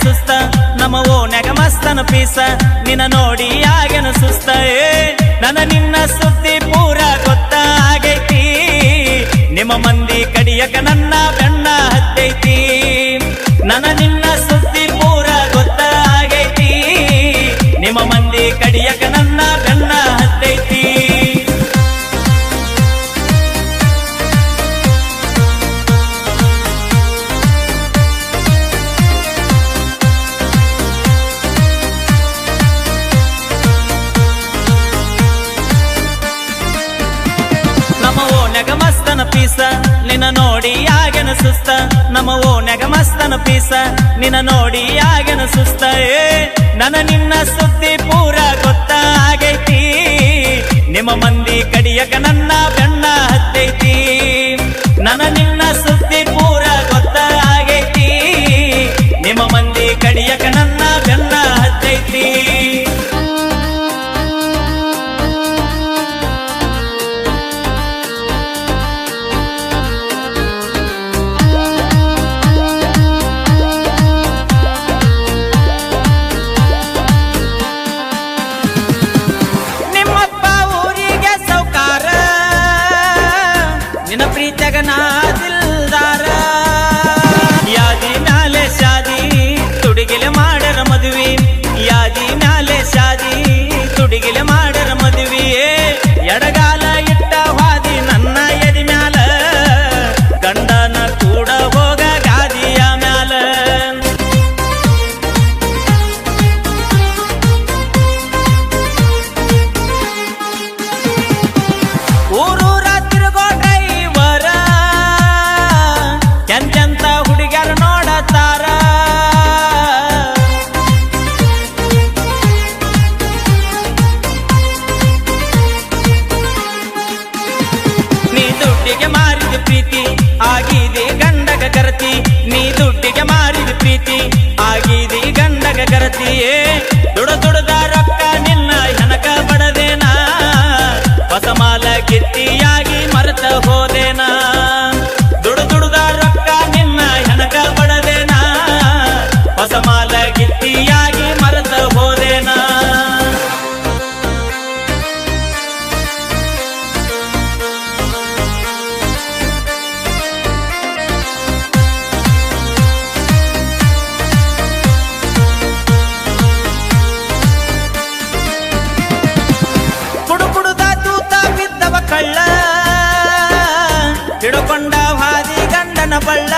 ಸುಸ್ತ ನಮ್ಮ ಓನ್ಯಾಗ ಮಸ್ತನ ಪೀಸ ನಿನ್ನ ನೋಡಿ ಆಗೇನ ಸುಸ್ತ ನನ್ನ ನಿನ್ನ ಸುದ್ದಿ ಪೂರ ಗೊತ್ತಾಗೈತಿ ನಿಮ್ಮ ಮಂದಿ ಕಡಿಯಕ ನನ್ನ ಬೆಣ್ಣ ಹತ್ತೈತಿ ನನ್ನ ನಿನ್ನ ಸುದ್ದಿ ಪೂರ ಗೊತ್ತಾಗೈತಿ ನಿಮ್ಮ ಮಂದಿ ಕಡಿಯಕ ನನ್ನ ಬೆಣ್ಣ ಹತ್ತೈತಿ ಮಸ್ತನ ಪೀಸ ನಿನ್ನ ನೋಡಿ ಆಗೇನ ಸುಸ್ತ ನಮ್ಮ ಓನ್ಯಾಗ ಮಸ್ತನ ಪೀಸ ನಿನ್ನ ನೋಡಿ ಆಗೇನ ಸುಸ್ತ ನನ್ನ ನಿನ್ನ ಸುದ್ದಿ ಪೂರ ಗೊತ್ತಾಗೈತಿ ನಿಮ್ಮ ಮಂದಿ ಕಡಿಯಕ ನನ್ನ ಬೆಣ್ಣ ಹತ್ತೈತಿ ನನ್ನ ನಿನ್ನ ಸುದ್ದಿ ಪೂರ ಗೊತ್ತಾಗೈತಿ ನಿಮ್ಮ ಮಂದಿ ಕಡಿಯಕ ನನ್ನ ಬೆಣ್ಣ ಹತ್ತೈತಿ ನಿನ್ನ ಪ್ರೀತಿಯಾಗ ನಾ ದಿಲ್ದಾರ ಯಾದಿ ಮ್ಯಾಲೆ ಶಾದಿ ತುಡಿಗಿಲೆ ಮಾಡರ ಮದುವೆ ಯಾದಿ ಮ್ಯಾಲೆ ಶಾದಿ ತುಡಿಗಿಲೆ ಮಾಡರ ಮದುವೆ ಎಡಗಾಲ ಇಟ್ಟ ವಾದಿ ನನ್ನ ಎದಿ ಮ್ಯಾಲ ಗಂಡನ ಕೂಡ ಹೋಗ ಗಾದಿಯ ಮ್ಯಾಲ ಊರೂರ ತಿರುಗೋ ಡ್ರೈವರ ಎಂತೆಂತ ಹುಡುಗ್ಯಾರ ನೋಡತಾರ ನೀ ದುಡ್ಡಿಗೆ ಮಾರಿದ ಪ್ರೀತಿ ಆಗಿದೆ ಗಂಡಗ ಕರತಿ ನೀ ದುಡ್ಡಿಗೆ ಮಾರಿದ ಪ್ರೀತಿ ಆಗಿದೆ ಗಂಡಗ ಕರತಿ ದುಡದ ರೊಕ್ಕ ನಿನ್ನ ಹೆನಕ ಬಡದೇನಾ ಹೊಸ ಮಾಲ ಗಿತ್ತಿಯಾಗಿ ಮರೆತ ಹೋದೇನಾ ದುಡದ ರೊಕ್ಕ ನಿನ್ನ ಹೆನಕ ಬಡದೇನಾ ಹೊಸ ಮಾಲ ಗಿತ್ತಿಯಾಗಿ ಮರೆತ ಹೋದೇನಾ ಕುಡುಕುಡುದ ತೂತ ಬಿದ್ದವ ಕಳ್ಳ ಹಿಡುಕೊಂಡ ಹಾದಿ ಗಂಡನ ಬಳ್ಳ